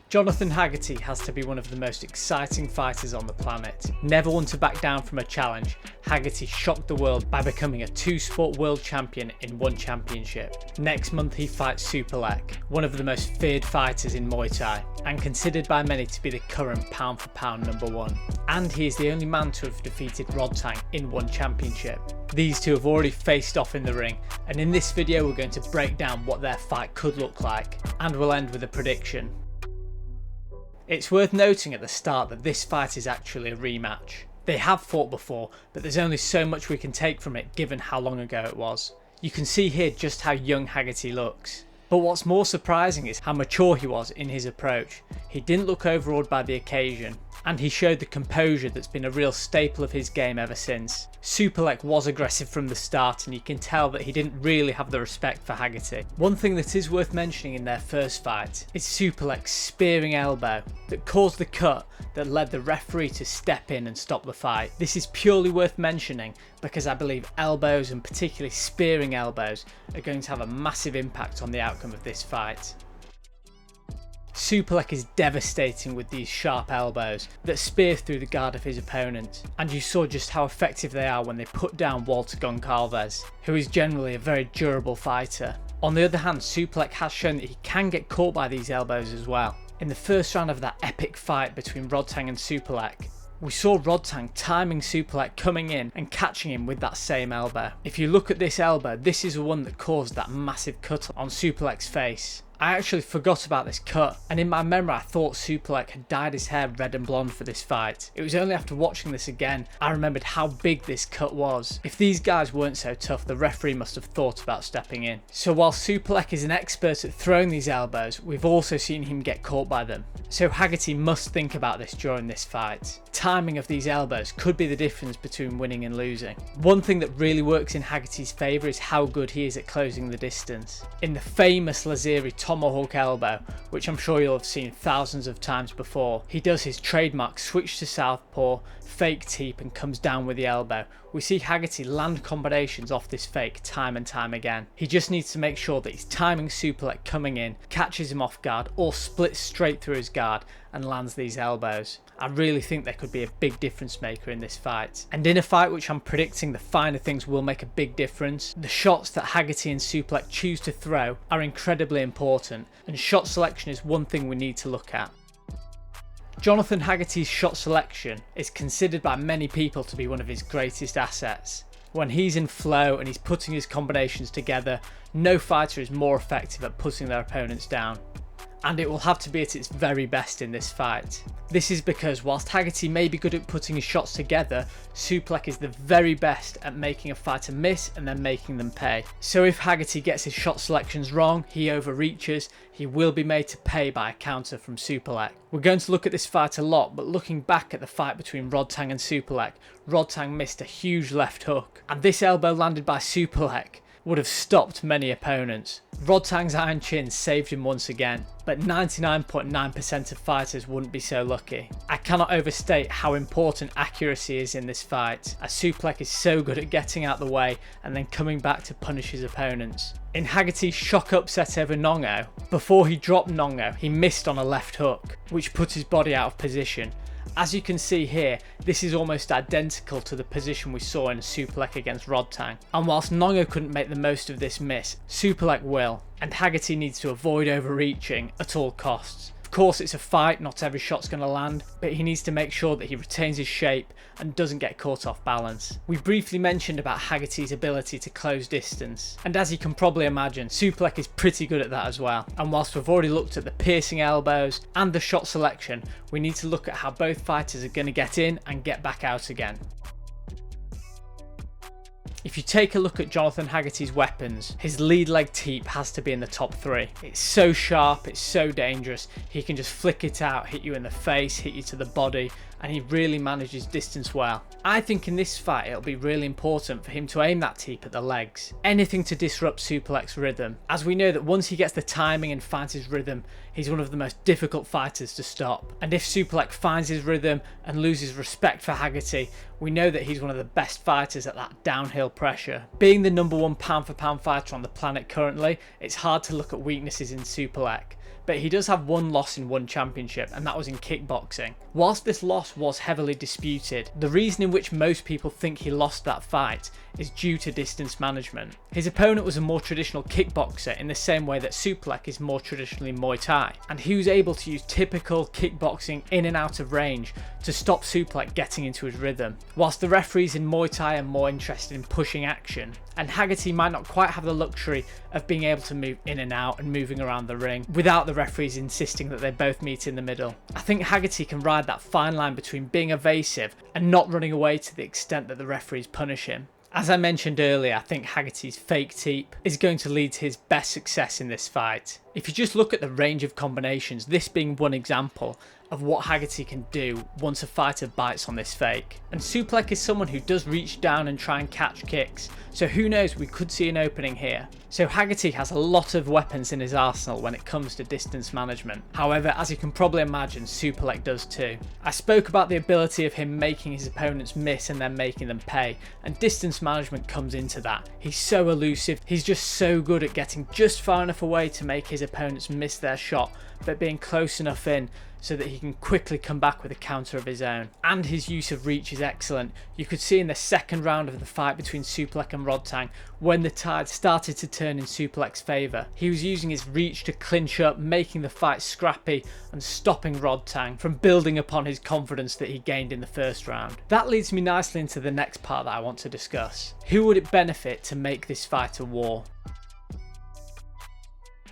Jonathan Haggerty has to be one of the most exciting fighters on the planet. Never one to back down from a challenge, Haggerty shocked the world by becoming a two-sport world champion in one championship. Next month he fights Superlek, one of the most feared fighters in Muay Thai, and considered by many to be the current pound for pound #1. And he is the only man to have defeated Rodtang in one championship. These two have already faced off in the ring, and in this video we're going to break down what their fight could look like, and we'll end with a prediction. It's worth noting at the start that this fight is actually a rematch. They have fought before, but there's only so much we can take from it given how long ago it was. You can see here just how young Haggerty looks. But what's more surprising is how mature he was in his approach. He didn't look overawed by the occasion, and he showed the composure that's been a real staple of his game ever since. Superlek was aggressive from the start, and you can tell that he didn't really have the respect for Haggerty. One thing that is worth mentioning in their first fight is Superlek's spearing elbow that caused the cut that led the referee to step in and stop the fight. This is purely worth mentioning because I believe elbows, and particularly spearing elbows, are going to have a massive impact on the outcome of this fight. Superlek is devastating with these sharp elbows that spear through the guard of his opponent, and you saw just how effective they are when they put down Walter Goncalves, who is generally a very durable fighter. On the other hand, Superlek has shown that he can get caught by these elbows as well. In the first round of that epic fight between Rodtang and Superlek, we saw Rodtang timing Superlek coming in and catching him with that same elbow. If you look at this elbow, this is the one that caused that massive cut on Superlek's face. I actually forgot about this cut, and in my memory I thought Superlek had dyed his hair red and blonde for this fight. It was only after watching this again I remembered how big this cut was. If these guys weren't so tough, the referee must have thought about stepping in. So while Superlek is an expert at throwing these elbows, we've also seen him get caught by them. So Haggerty must think about this during this fight. Timing of these elbows could be the difference between winning and losing. One thing that really works in Haggerty's favour is how good he is at closing the distance. In the famous Laziri tomahawk elbow, which I'm sure you'll have seen thousands of times before, he does his trademark switch to southpaw, fake teep, and comes down with the elbow. We see Haggerty land combinations off this fake time and time again. He just needs to make sure that he's timing Superlek coming in, catches him off guard, or splits straight through his guard and lands these elbows. I really think they could be a big difference maker in this fight. And in a fight which I'm predicting the finer things will make a big difference, the shots that Haggerty and Superlek choose to throw are incredibly important, and shot selection is one thing we need to look at. Jonathan Haggerty's shot selection is considered by many people to be one of his greatest assets. When he's in flow and he's putting his combinations together, no fighter is more effective at putting their opponents down. And it will have to be at its very best in this fight. This is because whilst Haggerty may be good at putting his shots together, Superlek is the very best at making a fighter miss and then making them pay. So if Haggerty gets his shot selections wrong, he overreaches, he will be made to pay by a counter from Superlek. We're going to look at this fight a lot, but looking back at the fight between Rodtang and Superlek, Rodtang missed a huge left hook, and this elbow landed by Superlek would have stopped many opponents. Rodtang's iron chin saved him once again, but 99.9% of fighters wouldn't be so lucky. I cannot overstate how important accuracy is in this fight, as Superlek is so good at getting out the way and then coming back to punish his opponents. In Haggerty's shock upset over Nongo, before he dropped Nongo, he missed on a left hook, which put his body out of position. As you can see here, this is almost identical to the position we saw in Superlek against Rodtang. And whilst Nongo couldn't make the most of this miss, Superlek will, and Haggerty needs to avoid overreaching at all costs. Of course it's a fight, not every shot's going to land, but he needs to make sure that he retains his shape and doesn't get caught off balance. We briefly mentioned about Haggerty's ability to close distance, and as you can probably imagine, Superlek is pretty good at that as well. And whilst we've already looked at the piercing elbows and the shot selection, we need to look at how both fighters are going to get in and get back out again. If you take a look at Jonathan Haggerty's weapons, his lead leg teep has to be in the top 3. It's so sharp, it's so dangerous, he can just flick it out, hit you in the face, hit you to the body, and he really manages distance well. I think in this fight it'll be really important for him to aim that teep at the legs. Anything to disrupt Superlek's rhythm, as we know that once he gets the timing and finds his rhythm, he's one of the most difficult fighters to stop. And if Superlek finds his rhythm and loses respect for Haggerty, we know that he's one of the best fighters at that downhill pressure. Being the #1 pound for pound fighter on the planet currently, it's hard to look at weaknesses in Superlek. but he does have one loss in one championship, and that was in kickboxing. Whilst this loss was heavily disputed, the reason in which most people think he lost that fight is due to distance management. His opponent was a more traditional kickboxer in the same way that Superlek is more traditionally Muay Thai, and he was able to use typical kickboxing in and out of range to stop Superlek getting into his rhythm. Whilst the referees in Muay Thai are more interested in pushing action, and Haggerty might not quite have the luxury of being able to move in and out and moving around the ring without the referees insisting that they both meet in the middle. I think Haggerty can ride that fine line between being evasive and not running away to the extent that the referees punish him. As I mentioned earlier, I think Haggerty's fake teep is going to lead to his best success in this fight. If you just look at the range of combinations, this being one example of what Haggerty can do once a fighter bites on this fake. And Superlek is someone who does reach down and try and catch kicks, so who knows, we could see an opening here. So Haggerty has a lot of weapons in his arsenal when it comes to distance management. However, as you can probably imagine, Superlek does too. I spoke about the ability of him making his opponents miss and then making them pay, and distance management comes into that. He's so elusive, he's just so good at getting just far enough away to make his opponents miss their shot, but being close enough in so that he can quickly come back with a counter of his own. And his use of reach is excellent. You could see in the second round of the fight between Superlek and Rodtang, when the tide started to turn in Superlek's favour, he was using his reach to clinch up, making the fight scrappy and stopping Rodtang from building upon his confidence that he gained in the first round. That leads me nicely into the next part that I want to discuss. Who would it benefit to make this fight a war?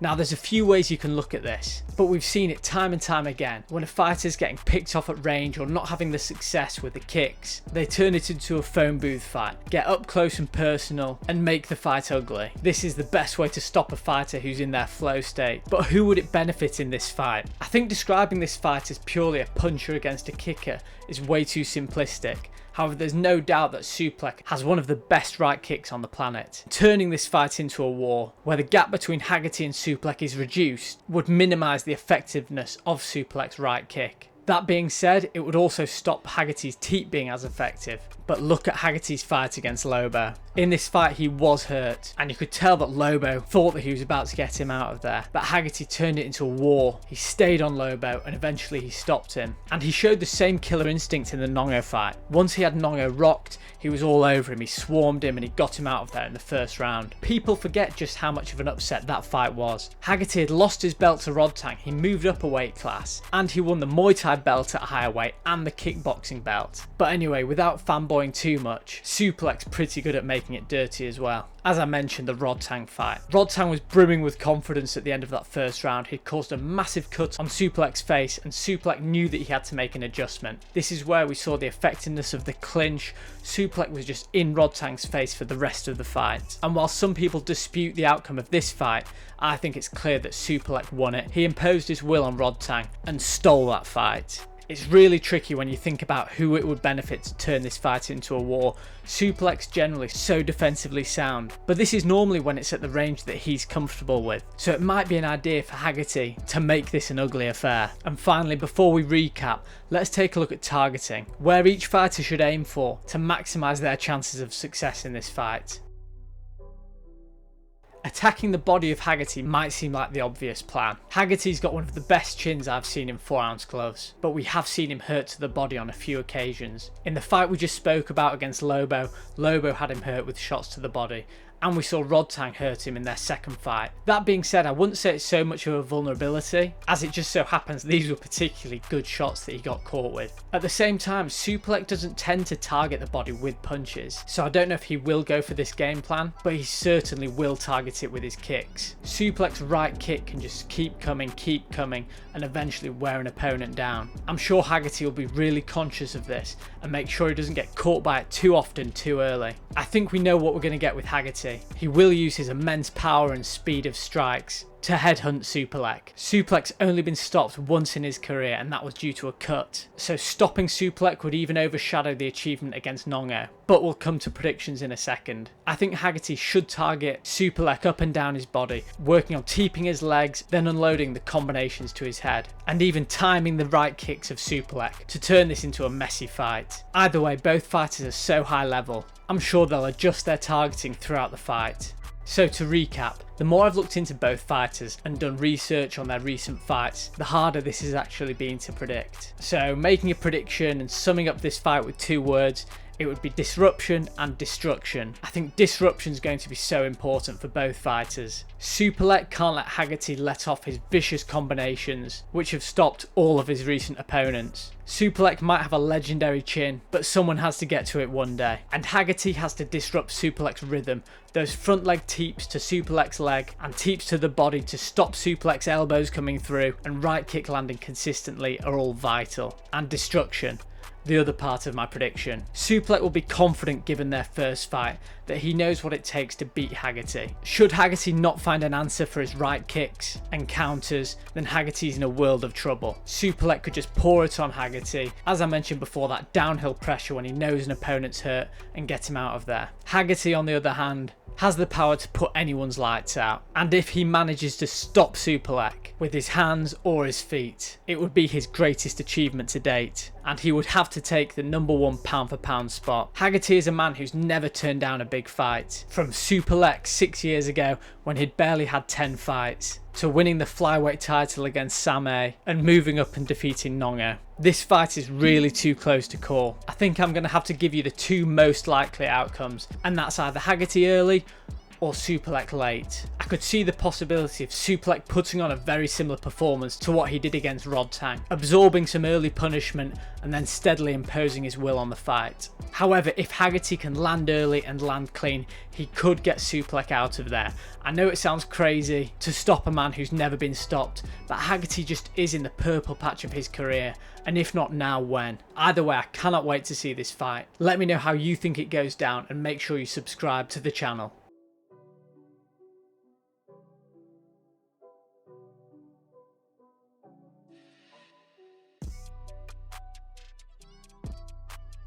Now there's a few ways you can look at this, but we've seen it time and time again. When a fighter's getting picked off at range or not having the success with the kicks, they turn it into a phone booth fight, get up close and personal, and make the fight ugly. This is the best way to stop a fighter who's in their flow state. But who would it benefit in this fight? I think describing this fight as purely a puncher against a kicker is way too simplistic. However, there's no doubt that Superlek has one of the best right kicks on the planet. Turning this fight into a war, where the gap between Haggerty and Superlek is reduced, would minimise the effectiveness of Superlek's right kick. That being said, it would also stop Haggerty's teep being as effective. But look at Haggerty's fight against Lobo. In this fight he was hurt, and you could tell that Lobo thought that he was about to get him out of there, but Haggerty turned it into a war. He stayed on Lobo and eventually he stopped him. And he showed the same killer instinct in the Nongo fight. Once he had Nongo rocked, he was all over him, he swarmed him and he got him out of there in the first round. People forget just how much of an upset that fight was. Haggerty had lost his belt to Rodtang, he moved up a weight class, and he won the Muay Thai belt at a higher weight and the kickboxing belt. But anyway, without fanboying too much, Superlek's pretty good at making it dirty as well. As I mentioned, the Rodtang fight. Rodtang was brimming with confidence at the end of that first round. He'd caused a massive cut on Superlek's face and Superlek knew that he had to make an adjustment. This is where we saw the effectiveness of the clinch. Superlek was just in Rodtang's face for the rest of the fight. And while some people dispute the outcome of this fight, I think it's clear that Superlek won it. He imposed his will on Rodtang and stole that fight. It's really tricky when you think about who it would benefit to turn this fight into a war. Superlek's generally so defensively sound, but this is normally when it's at the range that he's comfortable with. So it might be an idea for Haggerty to make this an ugly affair. And finally, before we recap, let's take a look at targeting, where each fighter should aim for to maximise their chances of success in this fight. Attacking the body of Haggerty might seem like the obvious plan. Haggerty's got one of the best chins I've seen in 4-ounce gloves, but we have seen him hurt to the body on a few occasions. In the fight we just spoke about against Lobo, Lobo had him hurt with shots to the body, and we saw Rodtang hurt him in their second fight. That being said, I wouldn't say it's so much of a vulnerability, as it just so happens these were particularly good shots that he got caught with. At the same time, Superlek doesn't tend to target the body with punches, so I don't know if he will go for this game plan, but he certainly will target it with his kicks. Superlek's right kick can just keep coming, and eventually wear an opponent down. I'm sure Haggerty will be really conscious of this and make sure he doesn't get caught by it too often too early. I think we know what we're going to get with Haggerty. He will use his immense power and speed of strikes to headhunt Superlek. Superlek's only been stopped once in his career, and that was due to a cut. So stopping Superlek would even overshadow the achievement against Nongo. But we'll come to predictions in a second. I think Haggerty should target Superlek up and down his body, working on teeping his legs, then unloading the combinations to his head, and even timing the right kicks of Superlek to turn this into a messy fight. Either way, both fighters are so high level, I'm sure they'll adjust their targeting throughout the fight. So to recap, the more I've looked into both fighters and done research on their recent fights, the harder this has actually been to predict. So making a prediction and summing up this fight with 2 words, it would be disruption and destruction. I think disruption is going to be so important for both fighters. Superlek can't let Haggerty let off his vicious combinations, which have stopped all of his recent opponents. Superlek might have a legendary chin, but someone has to get to it one day. And Haggerty has to disrupt Superlek's rhythm. Those front leg teeps to Superlek's leg and teeps to the body to stop Superlek's elbows coming through and right kick landing consistently are all vital. And destruction, the other part of my prediction. Superlek will be confident given their first fight that he knows what it takes to beat Haggerty. Should Haggerty not find an answer for his right kicks and counters, then Haggerty's in a world of trouble. Superlek could just pour it on Haggerty, as I mentioned before, that downhill pressure when he knows an opponent's hurt, and get him out of there. Haggerty, on the other hand, has the power to put anyone's lights out, and if he manages to stop Superlek with his hands or his feet, it would be his greatest achievement to date, and he would have to take the #1 pound for pound spot. Haggerty is a man who's never turned down a big fight, from Superlek 6 years ago when he'd barely had 10 fights, to winning the flyweight title against Samé and moving up and defeating Nongo. This fight is really too close to call. I think I'm going to have to give you the 2 most likely outcomes, and that's either Haggerty early or Superlek late. I could see the possibility of Superlek putting on a very similar performance to what he did against Rodtang, absorbing some early punishment and then steadily imposing his will on the fight. However, if Haggerty can land early and land clean, he could get Superlek out of there. I know it sounds crazy to stop a man who's never been stopped, but Haggerty just is in the purple patch of his career, and if not now, when? Either way, I cannot wait to see this fight. Let me know how you think it goes down and make sure you subscribe to the channel.